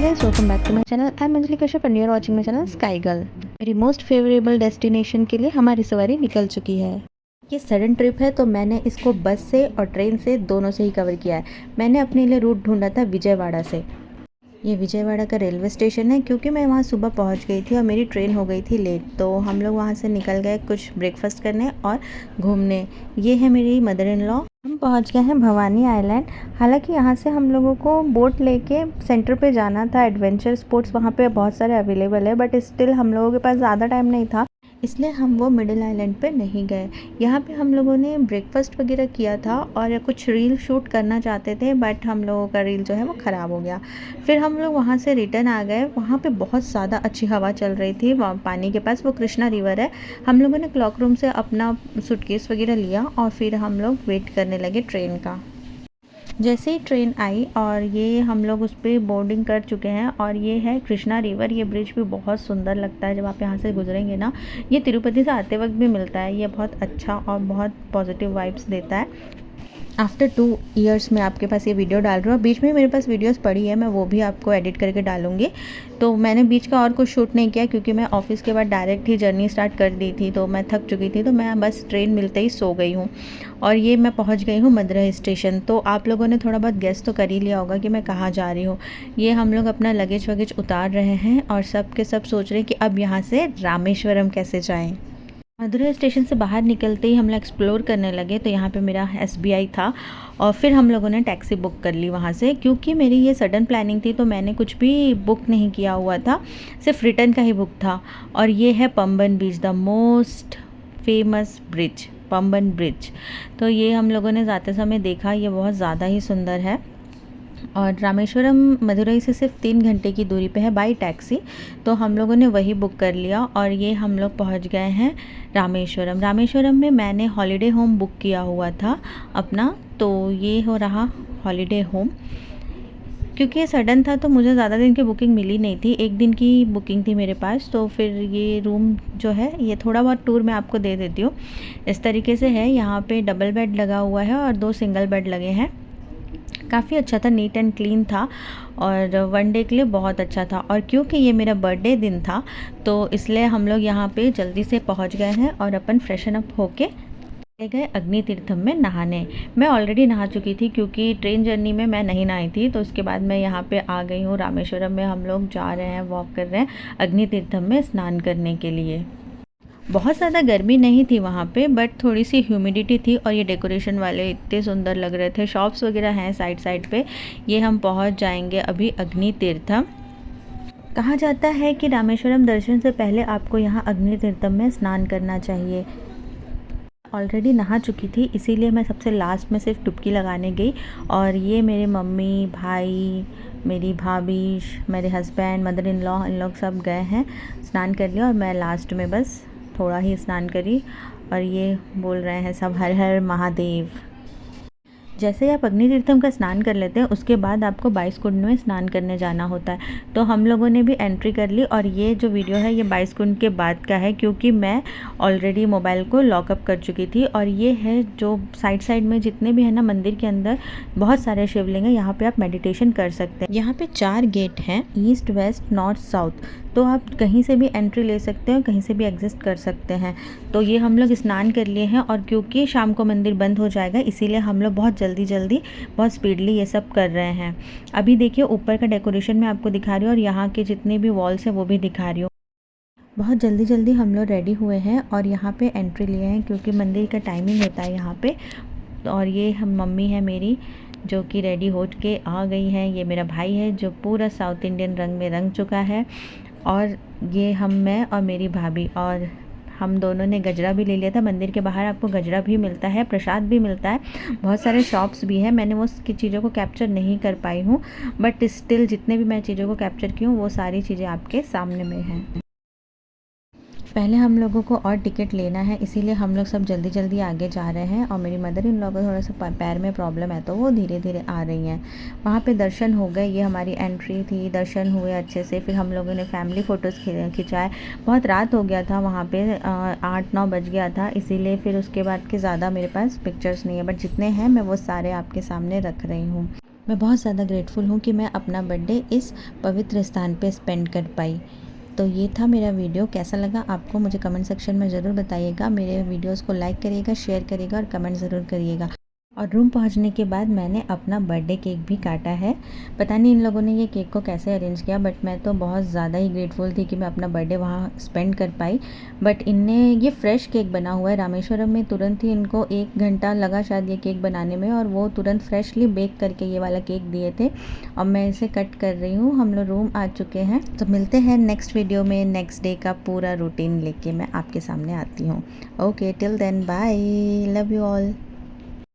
guys, welcome back to my channel. I'm Anjali Kashyap and you're watching my channel Sky Girl. मेरी most favourable destination के लिए हमारी सवारी निकल चुकी है। ये सडन ट्रिप है तो मैंने इसको बस से और ट्रेन से दोनों से ही कवर किया है। मैंने अपने लिए रूट ढूंढा था विजयवाड़ा से। ये विजयवाड़ा का रेलवे स्टेशन है क्योंकि मैं वहाँ सुबह पहुँच गई थी और मेरी ट्रेन हो गई थी लेट, तो हम लोग वहाँ से निकल गए कुछ ब्रेकफास्ट करने और घूमने। ये है मेरी मदर इन लॉ। हम पहुँच गए हैं भवानी आइलैंड। हालांकि यहाँ से हम लोगों को बोट लेके सेंटर पे जाना था। एडवेंचर स्पोर्ट्स वहाँ पे बहुत सारे अवेलेबल है, बट स्टिल हम लोगों के पास ज़्यादा टाइम नहीं था, इसलिए हम वो मिडिल आइलैंड पे नहीं गए। यहाँ पे हम लोगों ने ब्रेकफास्ट वगैरह किया था और कुछ रील शूट करना चाहते थे, बट हम लोगों का रील जो है वो ख़राब हो गया। फिर हम लोग वहाँ से रिटर्न आ गए। वहाँ पे बहुत ज़्यादा अच्छी हवा चल रही थी। वहाँ पानी के पास वो कृष्णा रिवर है। हम लोगों ने क्लॉक रूम से अपना सूटकेस वगैरह लिया और फिर हम लोग वेट करने लगे ट्रेन का। जैसे ही ट्रेन आई और ये हम लोग उस पर बोर्डिंग कर चुके हैं और ये है कृष्णा रिवर। ये ब्रिज भी बहुत सुंदर लगता है जब आप यहाँ से गुजरेंगे ना। ये तिरुपति से आते वक्त भी मिलता है। ये बहुत अच्छा और बहुत पॉजिटिव वाइब्स देता है। आफ्टर 2 ईयर्स में आपके पास ये वीडियो डाल रही हूँ। बीच में मेरे पास वीडियोस पड़ी है, मैं वो भी आपको एडिट करके डालूँगी। तो मैंने बीच का और कुछ शूट नहीं किया क्योंकि मैं ऑफिस के बाद डायरेक्ट ही जर्नी स्टार्ट कर दी थी, तो मैं थक चुकी थी, तो मैं बस ट्रेन मिलते ही सो गई हूँ। और ये मैं पहुँच गई हूँ मद्रास स्टेशन। तो आप लोगों ने थोड़ा बहुत गेस तो कर ही लिया होगा कि मैं कहाँ जा रही हूँ। ये हम लोग अपना लगेज वगेज उतार रहे हैं और सब के सब सोच रहे हैं कि अब यहाँ से रामेश्वरम कैसे जाएँ। मदुरई स्टेशन से बाहर निकलते ही हम लोग एक्सप्लोर करने लगे, तो यहाँ पे मेरा SBI था और फिर हम लोगों ने टैक्सी बुक कर ली वहाँ से। क्योंकि मेरी ये सडन प्लानिंग थी तो मैंने कुछ भी बुक नहीं किया हुआ था, सिर्फ रिटर्न का ही बुक था। और ये है Pamban bridge, the most famous bridge, Pamban bridge. तो ये हम लोगों ने जाते समय देखा, ये बहुत ज़्यादा ही सुंदर है। और रामेश्वरम मदुरई से सिर्फ 3 घंटे की दूरी पे है बाई टैक्सी, तो हम लोगों ने वही बुक कर लिया और ये हम लोग पहुंच गए हैं रामेश्वरम। रामेश्वरम में मैंने हॉलिडे होम बुक किया हुआ था अपना, तो ये हो रहा हॉलिडे होम। क्योंकि ये सडन था तो मुझे ज़्यादा दिन की बुकिंग मिली नहीं थी, 1 दिन की बुकिंग थी मेरे पास। तो फिर ये रूम जो है, ये थोड़ा बहुत टूर मैं आपको दे देती हूँ। इस तरीके से है, यहाँ पे डबल बेड लगा हुआ है और 2 सिंगल बेड लगे हैं। काफ़ी अच्छा था, नीट एंड क्लीन था और 1 डे के लिए बहुत अच्छा था। और क्योंकि ये मेरा बर्थडे दिन था तो इसलिए हम लोग यहाँ पे जल्दी से पहुँच गए हैं और अपन फ्रेशन अप होके चले गए अग्नि तीर्थम में नहाने। मैं ऑलरेडी नहा चुकी थी क्योंकि ट्रेन जर्नी में मैं नहीं नहाई थी, तो उसके बाद मैं यहाँ पे आ गई हूँ। रामेश्वरम में हम लोग जा रहे हैं, वॉक कर रहे हैं अग्नि तीर्थम में स्नान करने के लिए। बहुत ज़्यादा गर्मी नहीं थी वहाँ पे, बट थोड़ी सी ह्यूमिडिटी थी और ये डेकोरेशन वाले इतने सुंदर लग रहे थे। शॉप्स वगैरह हैं साइड साइड पे। ये हम पहुँच जाएंगे अभी अग्नि तीर्थम। कहा जाता है कि रामेश्वरम दर्शन से पहले आपको यहाँ अग्नि तीर्थम में स्नान करना चाहिए। ऑलरेडी नहा चुकी थी, इसीलिए मैं सबसे लास्ट में सिर्फ डुबकी लगाने गई। और ये मेरे मम्मी, भाई, मेरी भाभी, मेरे हस्बैंड, मदर इन लॉ, इन लोग सब गए हैं, स्नान कर लिया और मैं लास्ट में बस थोड़ा ही स्नान करी। और ये बोल रहे हैं सब हर हर महादेव। जैसे ही आप अग्नि तीर्थम का स्नान कर लेते हैं उसके बाद आपको 22 कुंड में स्नान करने जाना होता है। तो हम लोगों ने भी एंट्री कर ली और ये जो वीडियो है ये 22 कुंड के बाद का है, क्योंकि मैं ऑलरेडी मोबाइल को लॉकअप कर चुकी थी। और ये है जो साइड साइड में जितने भी है ना मंदिर के अंदर बहुत सारे शिवलिंग हैं, यहाँ पे आप मेडिटेशन कर सकते हैं। यहाँ पे 4 गेट हैं, ईस्ट, वेस्ट, नॉर्थ, साउथ। तो आप कहीं से भी एंट्री ले सकते हैं, कहीं से भी एग्जिस्ट कर सकते हैं। तो ये हम लोग स्नान कर लिए हैं और क्योंकि शाम को मंदिर बंद हो जाएगा इसीलिए हम लोग बहुत जल्दी बहुत स्पीडली ये सब कर रहे हैं। अभी देखिए ऊपर का डेकोरेशन मैं आपको दिखा रही हूँ और यहाँ के जितने भी वॉल्स हैं वो भी दिखा रही हूँ। बहुत जल्दी हम लोग रेडी हुए हैं और यहाँ पे एंट्री लिए हैं क्योंकि मंदिर का टाइमिंग होता है यहाँ पे। और ये हम मम्मी है मेरी जो कि रेडी हो के आ गई है। ये मेरा भाई है जो पूरा साउथ इंडियन रंग में रंग चुका है। और ये मैं और मेरी भाभी, और हम दोनों ने गजरा भी ले लिया था। मंदिर के बाहर आपको गजरा भी मिलता है, प्रसाद भी मिलता है, बहुत सारे शॉप्स भी हैं। मैंने वो की चीज़ों को कैप्चर नहीं कर पाई हूँ, बट स्टिल जितने भी मैं चीज़ों को कैप्चर की हूँ वो सारी चीज़ें आपके सामने में हैं। पहले हम लोगों को और टिकट लेना है, इसीलिए हम लोग सब जल्दी आगे जा रहे हैं। और मेरी मदर इन लॉ को थोड़ा सा पैर में प्रॉब्लम है तो वो धीरे आ रही हैं। वहाँ पे दर्शन हो गए, ये हमारी एंट्री थी, दर्शन हुए अच्छे से। फिर हम लोगों ने फैमिली फ़ोटोज़ खिंचाए। बहुत रात हो गया था वहाँ पे, 8-9 बज गया था, इसीलिए फिर उसके बाद के ज़्यादा मेरे पास पिक्चर्स नहीं है, बट जितने हैं मैं वो सारे आपके सामने रख रही हूँ। मैं बहुत ज़्यादा ग्रेटफुल हूँ कि मैं अपना बर्थडे इस पवित्र स्थान पे स्पेंड कर पाई। तो ये था मेरा वीडियो, कैसा लगा आपको मुझे कमेंट सेक्शन में ज़रूर बताइएगा। मेरे वीडियोस को लाइक करिएगा, शेयर करिएगा और कमेंट ज़रूर करिएगा। और रूम पहुंचने के बाद मैंने अपना बर्थडे केक भी काटा है। पता नहीं इन लोगों ने ये केक को कैसे अरेंज किया, बट मैं तो बहुत ज़्यादा ही ग्रेटफुल थी कि मैं अपना बर्थडे वहाँ स्पेंड कर पाई। बट इनने ये फ्रेश केक बना हुआ है रामेश्वरम में, तुरंत ही इनको 1 घंटा लगा शायद ये केक बनाने में, और वो तुरंत फ्रेशली बेक करके ये वाला केक दिए थे। अब मैं इसे कट कर रही हूँ। हम लोग रूम आ चुके हैं, तो मिलते हैं नेक्स्ट वीडियो में। नेक्स्ट डे का पूरा रूटीन लेके मैं आपके सामने आती हूँ। Okay, till then bye, love you all.